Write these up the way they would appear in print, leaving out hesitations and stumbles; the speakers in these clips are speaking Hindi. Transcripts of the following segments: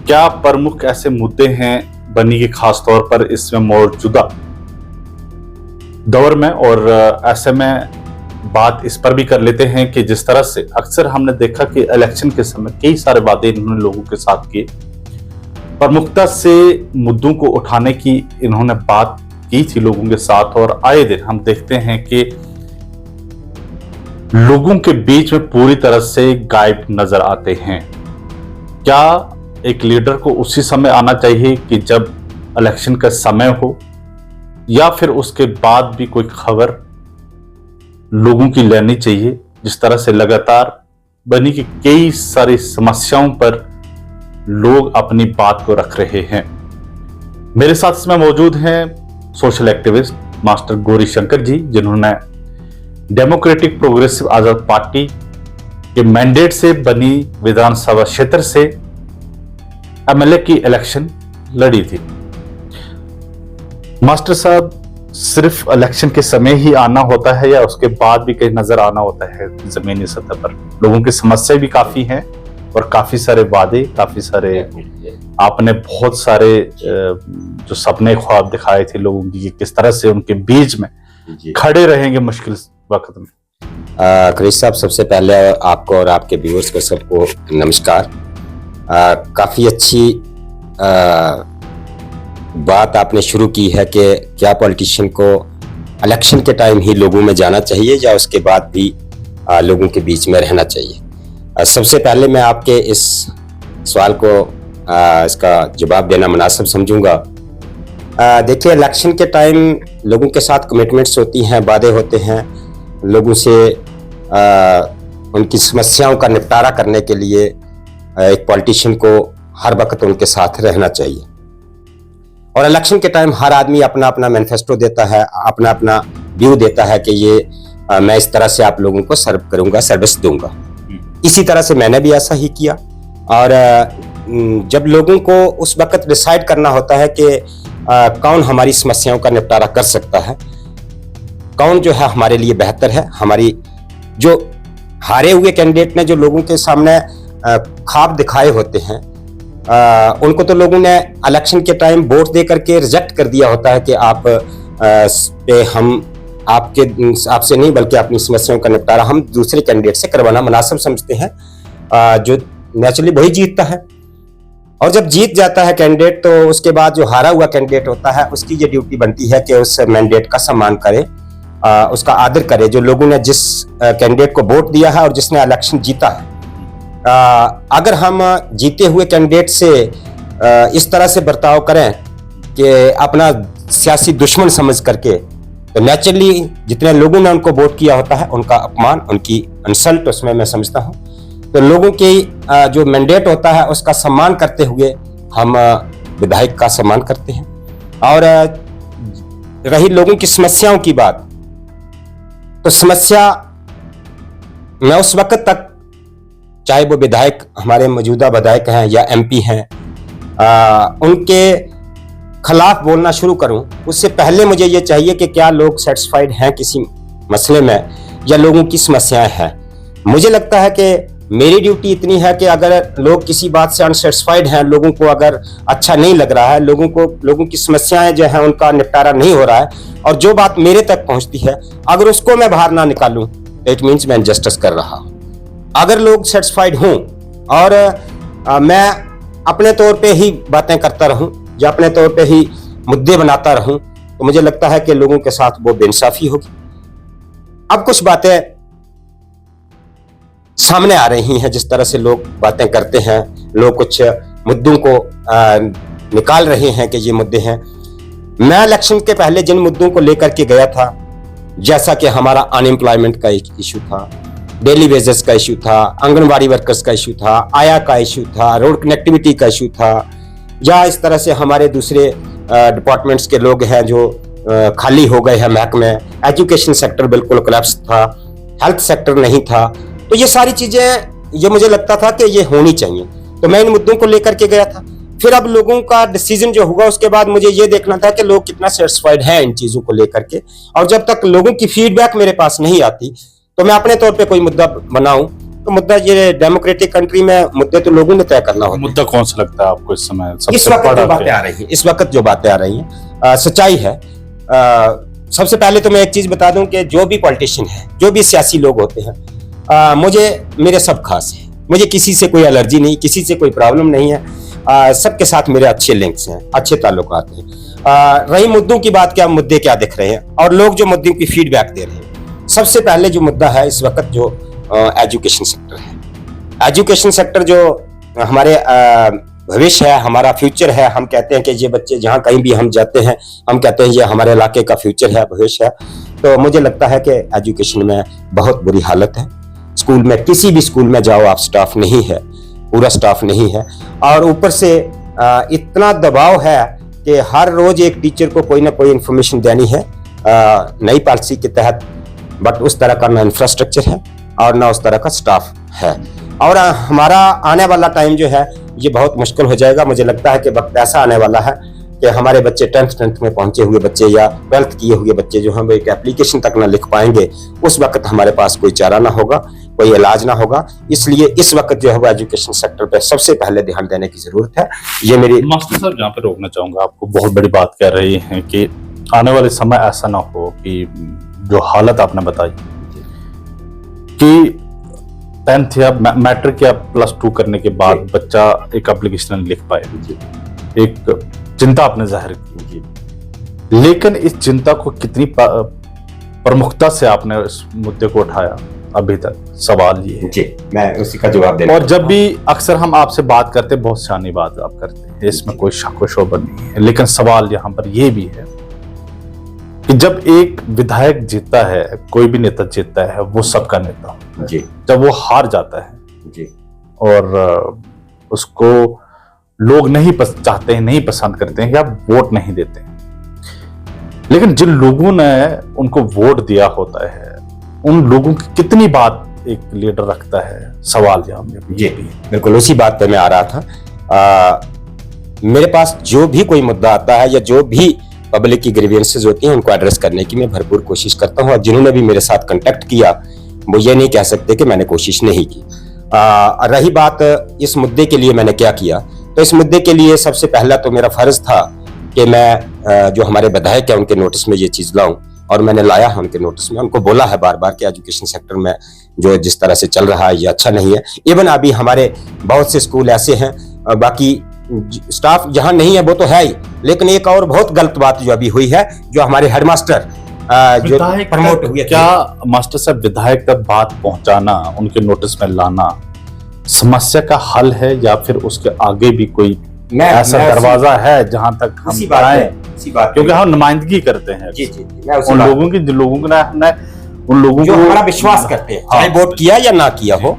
क्या प्रमुख ऐसे मुद्दे हैं बनी के खास तौर पर इसमें मौजूदा दौर में, और ऐसे में बात इस पर भी कर लेते हैं कि जिस तरह से अक्सर हमने देखा कि इलेक्शन के समय कई सारे वादे इन्होंने लोगों के साथ किए, प्रमुखता से मुद्दों को उठाने की इन्होंने बात की थी लोगों के साथ, और आए दिन हम देखते हैं कि लोगों के बीच में पूरी तरह से गायब नजर आते हैं। क्या एक लीडर को उसी समय आना चाहिए कि जब इलेक्शन का समय हो, या फिर उसके बाद भी कोई खबर लोगों की लेनी चाहिए? जिस तरह से लगातार बनी की कई सारी समस्याओं पर लोग अपनी बात को रख रहे हैं। मेरे साथ इसमें मौजूद हैं social activist master Gauri Shankar ji, जिन्होंने डेमोक्रेटिक प्रोग्रेसिव आजाद पार्टी के मैंडेट से बनी विधानसभा क्षेत्र से एमएलए की इलेक्शन लड़ी थी। मास्टर साहब, सिर्फ इलेक्शन के समय ही आना होता है या उसके बाद भी कहीं नजर आना होता है जमीनी सतह पर? लोगों की समस्या भी काफी हैं और काफी सारे वादे, काफी सारे आपने बहुत सारे जो सपने ख्वाब दिखाए थे लोगों की, किस तरह से उनके बीच में खड़े रहेंगे मुश्किल वक्त में। क्रिश साहब, सबसे पहले आपको और आपके व्यूअर्स को सबको नमस्कार। काफी अच्छी बात आपने शुरू की है कि क्या पॉलिटिशियन को इलेक्शन के टाइम ही लोगों में जाना चाहिए या उसके बाद भी लोगों के बीच में रहना चाहिए। सबसे पहले मैं आपके इस सवाल को इसका जवाब देना मुनासिब समझूंगा। देखिए, इलेक्शन के टाइम लोगों के साथ कमिटमेंट्स होती हैं, वादे होते हैं, लोगों से उनकी समस्याओं का निपटारा करने के लिए एक पॉलिटिशियन को हर वक्त उनके साथ रहना चाहिए। और इलेक्शन के टाइम हर आदमी अपना अपना मैनिफेस्टो देता है, अपना अपना व्यू देता है कि ये मैं इस तरह से आप लोगों को सर्व करूंगा, सर्विस दूंगा। इसी तरह से मैंने भी ऐसा ही किया। और जब लोगों को उस वक्त डिसाइड करना होता है कि कौन हमारी समस्याओं का निपटारा कर सकता है, कौन जो है हमारे लिए बेहतर है, हमारी जो हारे हुए कैंडिडेट ने जो लोगों के सामने ख्वाब दिखाए होते हैं, उनको तो लोगों ने इलेक्शन के टाइम वोट दे करके रिजेक्ट कर दिया होता है कि आप पे हम आपसे नहीं बल्कि अपनी समस्याओं का निपटारा हम दूसरे कैंडिडेट से करवाना मुनासिब समझते हैं, जो नेचुरली वही जीतता है। और जब जीत जाता है कैंडिडेट, तो उसके बाद जो हारा हुआ कैंडिडेट होता है उसकी ये ड्यूटी बनती है कि उस मैंडेट का सम्मान करे, उसका आदर करे, जो लोगों ने जिस कैंडिडेट को वोट दिया है और जिसने इलेक्शन जीता है। अगर हम जीते हुए कैंडिडेट से इस तरह से बर्ताव करें कि अपना सियासी दुश्मन समझ करके, तो नेचुरली जितने लोगों ने उनको वोट किया होता है उनका अपमान, उनकी इंसल्ट उसमें मैं समझता हूं। तो लोगों की जो मैंडेट होता है उसका सम्मान करते हुए हम विधायक का सम्मान करते हैं। और रही लोगों की समस्याओं की बात, तो समस्या मैं उस वक्त तक, चाहे वो विधायक हमारे मौजूदा विधायक हैं या एमपी हैं, उनके खिलाफ बोलना शुरू करूं, उससे पहले मुझे ये चाहिए कि क्या लोग सेटिस्फाइड हैं किसी मसले में या लोगों की समस्याएं हैं। मुझे लगता है कि मेरी ड्यूटी इतनी है कि अगर लोग किसी बात से अनसेटिस्फाइड हैं, लोगों को अगर अच्छा नहीं लग रहा है, लोगों की समस्याएं जो हैं उनका निपटारा नहीं हो रहा है, और जो बात मेरे तक पहुंचती है अगर उसको मैं बाहर ना निकालूं, इट मीन्स मैं इनजस्टिस कर रहा हूं। अगर लोग सेटिस्फाइड हों और मैं अपने तौर पे ही बातें करता रहूं या अपने तौर पे ही मुद्दे बनाता रहूं, तो मुझे लगता है कि लोगों के साथ वो बेइंसाफी होगी। अब कुछ बातें सामने आ रही हैं, जिस तरह से लोग बातें करते हैं, लोग कुछ मुद्दों को निकाल रहे हैं कि ये मुद्दे हैं। मैं इलेक्शन के पहले जिन मुद्दों को लेकर के गया था, जैसा कि हमारा अनएम्प्लॉयमेंट का एक इशू था, डेली वेजेस का इशू था, आंगनबाड़ी वर्कर्स का इशू था, आया का इशू था, रोड कनेक्टिविटी का इशू था, या इस तरह से हमारे दूसरे डिपार्टमेंट्स के लोग हैं जो खाली हो गए हैं महकमे, एजुकेशन सेक्टर बिल्कुल कोलैप्स था, हेल्थ सेक्टर नहीं था। तो ये सारी चीजें ये मुझे लगता था कि ये होनी चाहिए, तो मैं इन मुद्दों को लेकर के गया था। फिर अब लोगों का डिसीजन जो होगा उसके बाद मुझे ये देखना था कि लोग कितना सेटिस्फाइड हैं इन चीजों को लेकर के, और जब तक लोगों की फीडबैक मेरे पास नहीं आती तो मैं अपने तौर पे कोई मुद्दा बनाऊं तो मुद्दा ये डेमोक्रेटिक कंट्री में मुद्दे तो लोगों ने तय करना होता है। मुद्दा कौन सा लगता है आपको इस समय इस वक्त जो बातें आ रही हैं, इस वक्त जो बातें आ रही हैं सच्चाई है। सबसे पहले तो मैं एक चीज बता दूं कि जो भी पॉलिटिशियन है, जो भी सियासी लोग होते हैं, मुझे मेरे सब खास है, मुझे किसी से कोई एलर्जी नहीं, किसी से कोई प्रॉब्लम नहीं है, सबके साथ मेरे अच्छे लिंक्स हैं, अच्छे ताल्लुकात हैं। रही मुद्दों की बात, क्या मुद्दे क्या दिख रहे हैं और लोग जो मुद्दों की फीडबैक दे रहे हैं। सबसे पहले जो मुद्दा है इस वक्त जो एजुकेशन सेक्टर है, एजुकेशन सेक्टर जो हमारे भविष्य है, हमारा फ्यूचर है। हम कहते हैं कि ये बच्चे जहाँ कहीं भी हम जाते हैं, हम कहते हैं ये हमारे इलाके का फ्यूचर है, भविष्य है। तो मुझे लगता है कि एजुकेशन में बहुत बुरी हालत है। स्कूल में, किसी भी स्कूल में जाओ आप, स्टाफ नहीं है, पूरा स्टाफ नहीं है, और ऊपर से इतना दबाव है कि हर रोज एक टीचर को कोई ना कोई इंफॉर्मेशन देनी है नई पॉलिसी के तहत, बट उस तरह का ना इंफ्रास्ट्रक्चर है और ना उस तरह का स्टाफ है। और हमारा आने वाला टाइम जो है ये बहुत मुश्किल हो जाएगा। मुझे लगता है कि वक्त ऐसा आने वाला है कि हमारे बच्चे 10th में पहुंचे हुए बच्चे या 12th किए हुए बच्चे जो हम एक एप्लीकेशन तक ना लिख पाएंगे, उस वक्त हमारे पास कोई चारा ना होगा, कोई इलाज ना होगा। इसलिए इस वक्त जो है वो एजुकेशन सेक्टर पर सबसे पहले ध्यान देने की जरूरत है। ये मेरी मास्टर साहब जहाँ पे रोकना चाहूंगा आपको, बहुत बड़ी बात कह रही हैं कि आने वाले समय ऐसा ना हो कि जो हालत आपने बताई कि 10th या मैट्रिक या +2 करने के बाद बच्चा एक एप्लीकेशन लिख पाए, एक चिंता आपने जाहिर की, लेकिन इस चिंता को कितनी प्रमुखता से आपने इस मुद्दे को उठाया, अभी तक सवाल ये है। जी, मैं उसी का जवाब देना। और जब भी अक्सर हम आपसे बात करते हैं, बहुत सियानी बात आप करते हैं, इसमें कोई शक व शोबा नहीं है, लेकिन सवाल यहाँ पर यह भी है कि जब एक विधायक जीतता है, कोई भी नेता जीतता है, वो सबका नेता जी, जब वो हार जाता है जी, और उसको लोग नहीं चाहते हैं, नहीं पसंद करते हैं या वोट नहीं देते हैं, लेकिन जिन लोगों ने उनको वोट दिया होता है उन लोगों की कितनी बात एक लीडर रखता है, सवाल यहाँ में जी, बिल्कुल उसी बात पे मैं आ रहा था। मेरे पास जो भी कोई मुद्दा आता है या जो भी पब्लिक की ग्रीवेंसेस होती हैं, उनको एड्रेस करने की मैं भरपूर कोशिश करता हूं, और जिन्होंने भी मेरे साथ कांटेक्ट किया वो ये नहीं कह सकते कि मैंने कोशिश नहीं की। रही बात इस मुद्दे के लिए मैंने क्या किया, तो इस मुद्दे के लिए सबसे पहला तो मेरा फर्ज था कि मैं जो हमारे विधायक है उनके नोटिस में ये चीज लाऊं, और मैंने लाया है उनके नोटिस में। उनको बोला है बार बार कि एजुकेशन सेक्टर में जो जिस तरह से चल रहा है ये अच्छा नहीं है। इवन अभी हमारे बहुत से स्कूल ऐसे हैं, बाकी स्टाफ जहां नहीं है वो तो है ही, लेकिन एक और बहुत गलत बात जो अभी हुई है, जो हमारे हेडमास्टर जो प्रमोट हुए, क्या मास्टर साहब विधायक तक बात पहुंचाना, उनके नोटिस में लाना समस्या का हल है या फिर उसके आगे भी कोई ऐसा दरवाजा है जहां तक हम आए? क्योंकि हम नुमाइंदगी करते हैं उन लोगों की, जो लोगों को उन लोगों जो हमारा विश्वास करते हैं, चाहे वोट किया या ना किया हो।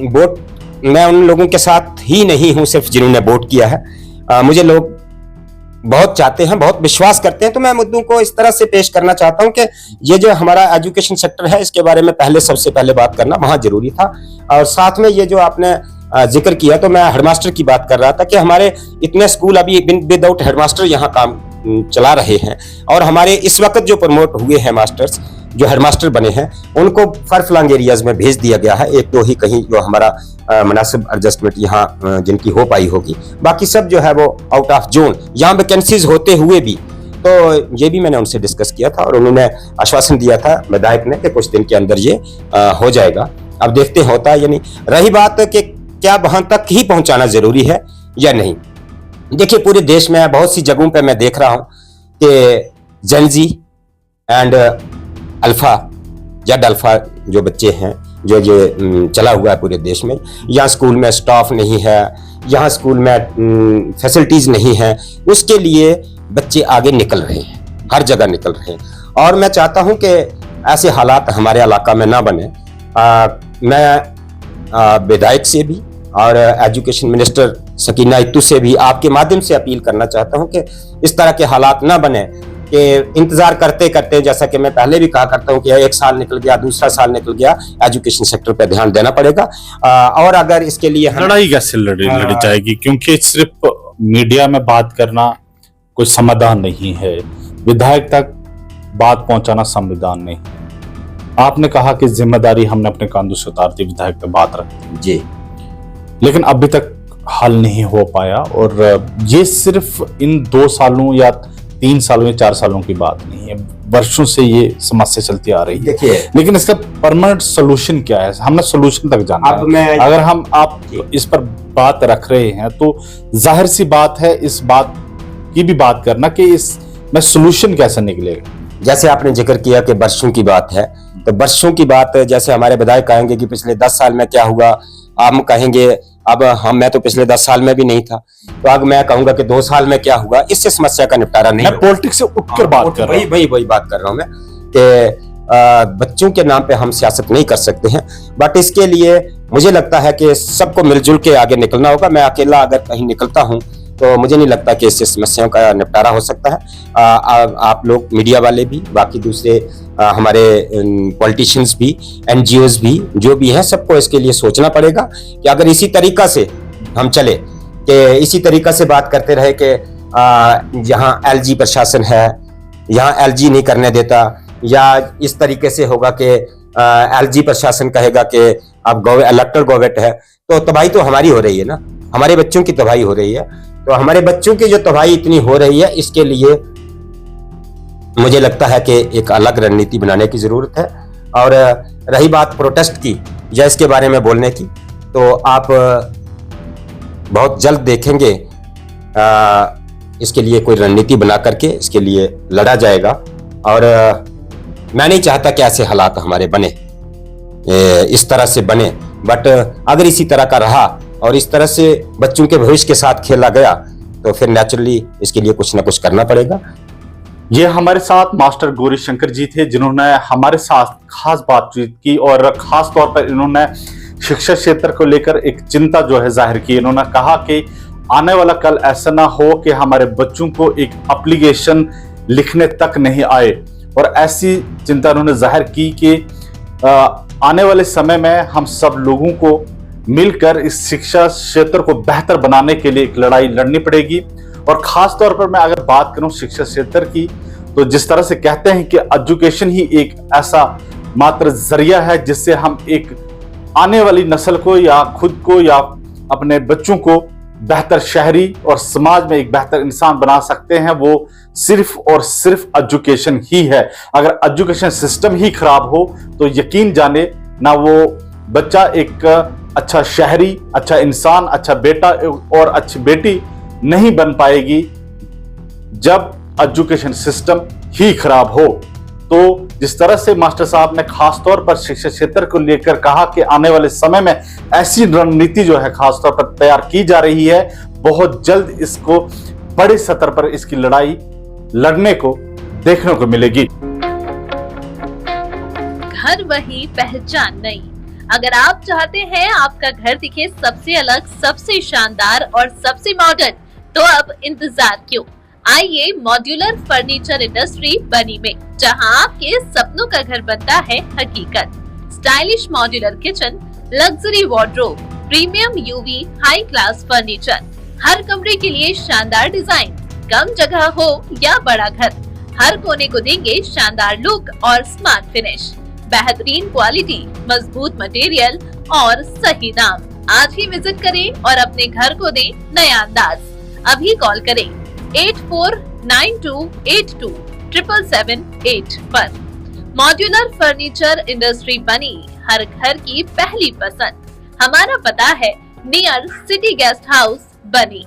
वोट मैं उन लोगों के साथ ही नहीं हूं सिर्फ जिन्होंने वोट किया है। मुझे लोग बहुत चाहते हैं, बहुत विश्वास करते हैं, तो मैं मुद्दों को इस तरह से पेश करना चाहता हूं कि ये जो हमारा एजुकेशन सेक्टर है इसके बारे में पहले सबसे पहले बात करना वहां जरूरी था। और साथ में ये जो आपने जिक्र किया, तो मैं हेडमास्टर की बात कर रहा था कि हमारे इतने स्कूल अभी विदाउट हेडमास्टर यहाँ काम चला रहे हैं, और हमारे इस वक्त जो प्रमोट हुए हैं मास्टर्स, जो हेडमास्टर बने हैं, उनको फर फ्लंग एरियाज में भेज दिया गया है। एक दो ही कहीं जो हमारा मुनासिब एडजस्टमेंट यहाँ जिनकी हो पाई होगी, बाकी सब जो है वो आउट ऑफ जोन, यहाँ वैकेंसीज होते हुए भी। तो ये भी मैंने उनसे डिस्कस किया था और उन्होंने आश्वासन दिया था विधायक ने कि कुछ दिन के अंदर ये हो जाएगा। अब देखते हैं होता है या नहीं। रही बात कि क्या वहां तक ही पहुंचाना जरूरी है या नहीं, देखिए पूरे देश में बहुत सी जगहों पे मैं देख रहा हूं कि Gen Z and alpha Z alpha जो बच्चे हैं, जो ये चला हुआ है पूरे देश में, यहाँ स्कूल में स्टाफ नहीं है, यहाँ स्कूल में फैसिलिटीज नहीं है, उसके लिए बच्चे आगे निकल रहे हैं, हर जगह निकल रहे हैं। और मैं चाहता हूं कि ऐसे हालात हमारे इलाका में ना बने। मैं विधायक से भी और एजुकेशन मिनिस्टर सकीना इत्तू से भी आपके माध्यम से अपील करना चाहता हूं कि इस तरह के हालात ना बने कि इंतजार करते करते, जैसा कि मैं पहले भी कहा करता हूं कि एक साल निकल गया, दूसरा साल निकल गया, एजुकेशन सेक्टर पर ध्यान देना पड़ेगा। और अगर इसके लिए लड़ाई कैसे लड़ी जाएगी, क्योंकि सिर्फ मीडिया में बात करना कोई समाधान नहीं है, विधायक तक बात पहुंचाना संविधान नहीं। आपने कहा कि जिम्मेदारी हमने अपने कंधों से उतार दी, विधायक पे बात रख दी जी, लेकिन अभी तक हल नहीं हो पाया। और ये सिर्फ इन 2 सालों या 3 सालों या 4 सालों की बात नहीं है, वर्षों से ये समस्या चलती आ रही है। देखिए, लेकिन इसका परमानेंट सोल्यूशन क्या है, हमने सोल्यूशन तक जाना है। अगर आप इस पर बात रख रहे हैं तो जाहिर सी बात है इस बात की भी बात करना कि इसमें सोल्यूशन कैसे निकलेगा। जैसे आपने जिक्र किया कि वर्षों की बात है, तो वर्षों की बात जैसे हमारे विधायक कहेंगे कि पिछले 10 साल में क्या हुआ, हम कहेंगे अब मैं तो पिछले 10 साल में भी नहीं था, तो अब मैं कहूंगा कि 2 साल में क्या हुआ, इससे समस्या का निपटारा नहीं। मैं पॉलिटिक्स से उठकर बात कर रहा हूं। वही बात कर रहा हूं मैं कि बच्चों के नाम पे हम सियासत नहीं कर सकते हैं, बट इसके लिए मुझे लगता है कि सबको मिलजुल के आगे निकलना होगा। मैं अकेला अगर कहीं निकलता हूं तो मुझे नहीं लगता कि इससे समस्याओं का निपटारा हो सकता है। आप लोग मीडिया वाले भी, बाकी दूसरे हमारे पॉलिटिशियंस भी, एनजीओज भी, जो भी हैं, सबको इसके लिए सोचना पड़ेगा कि अगर इसी तरीका से हम चले, कि इसी तरीका से बात करते रहे कि यहाँ एलजी प्रशासन है, यहाँ एलजी नहीं करने देता, या इस तरीके से होगा कि एलजी प्रशासन कहेगा कि अब इलेक्टर गवर्नमेंट है, तो तबाही तो हमारी हो रही है ना, हमारे बच्चों की तबाही हो रही है। तो हमारे बच्चों की जो तबाही इतनी हो रही है, इसके लिए मुझे लगता है कि एक अलग रणनीति बनाने की जरूरत है। और रही बात प्रोटेस्ट की या इसके बारे में बोलने की, तो आप बहुत जल्द देखेंगे इसके लिए कोई रणनीति बना करके इसके लिए लड़ा जाएगा। और मैं नहीं चाहता कि ऐसे हालात हमारे बने, इस तरह से बने, बट अगर इसी तरह का रहा और इस तरह से बच्चों के भविष्य के साथ खेला गया तो फिर नेचुरली इसके लिए कुछ ना कुछ करना पड़ेगा। ये हमारे साथ मास्टर गौरी शंकर जी थे, जिन्होंने हमारे साथ खास बातचीत की और खास तौर पर इन्होंने शिक्षा क्षेत्र को लेकर एक चिंता जो है जाहिर की। इन्होंने कहा कि आने वाला कल ऐसा ना हो कि हमारे बच्चों को एक एप्लीकेशन लिखने तक नहीं आए, और ऐसी चिंता उन्होंने जाहिर की कि आने वाले समय में हम सब लोगों को मिलकर इस शिक्षा क्षेत्र को बेहतर बनाने के लिए एक लड़ाई लड़नी पड़ेगी। और खास तौर पर मैं अगर बात करूं शिक्षा क्षेत्र की, तो जिस तरह से कहते हैं कि एजुकेशन ही एक ऐसा मात्र जरिया है जिससे हम एक आने वाली नस्ल को या खुद को या अपने बच्चों को बेहतर शहरी और समाज में एक बेहतर इंसान बना सकते हैं, वो सिर्फ और सिर्फ एजुकेशन ही है। अगर एजुकेशन सिस्टम ही खराब हो तो यकीन जाने ना वो बच्चा एक अच्छा शहरी, अच्छा इंसान, अच्छा बेटा और अच्छी बेटी नहीं बन पाएगी जब एजुकेशन सिस्टम ही खराब हो। तो जिस तरह से मास्टर साहब ने खास तौर पर शिक्षा क्षेत्र को लेकर कहा कि आने वाले समय में ऐसी रणनीति जो है खास तौर पर तैयार की जा रही है, बहुत जल्द इसको बड़े स्तर पर इसकी लड़ाई लड़ने को देखने को मिलेगी। घर वही पहचान नहीं। अगर आप चाहते हैं आपका घर दिखे सबसे अलग, सबसे शानदार और सबसे मॉडर्न, तो अब इंतजार क्यों? आइए मॉड्यूलर फर्नीचर इंडस्ट्री बनी में, जहां आपके सपनों का घर बनता है हकीकत। Stylish modular kitchen, luxury wardrobe, premium UV high class furniture, हर कमरे के लिए शानदार डिजाइन, कम जगह हो या बड़ा घर, हर कोने को देंगे शानदार लुक और स्मार्ट फिनिश, बेहतरीन क्वालिटी, मजबूत मटेरियल और सही दाम। आज ही विजिट करें और अपने घर को दें नया अंदाज। अभी कॉल करें 8492827778 पर। मॉड्यूलर फर्नीचर इंडस्ट्री बनी हर घर की पहली पसंद। हमारा पता है नियर सिटी गेस्ट हाउस बनी।